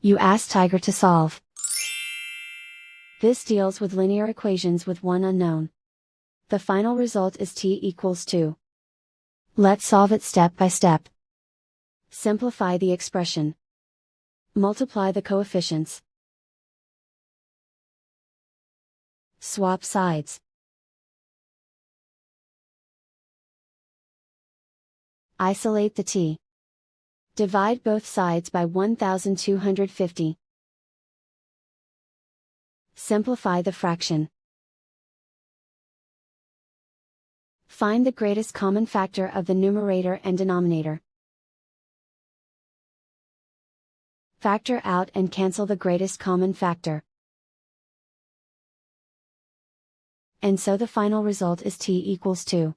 You ask Tiger to solve. This deals with linear equations with one unknown. The final result is t equals 2. Let's solve it step by step. Simplify the expression. Multiply the coefficients. Swap sides. Isolate the t. Divide both sides by 1250. Simplify the fraction. Find the greatest common factor of the numerator and denominator. Factor out and cancel the greatest common factor. And so the final result is t equals 2.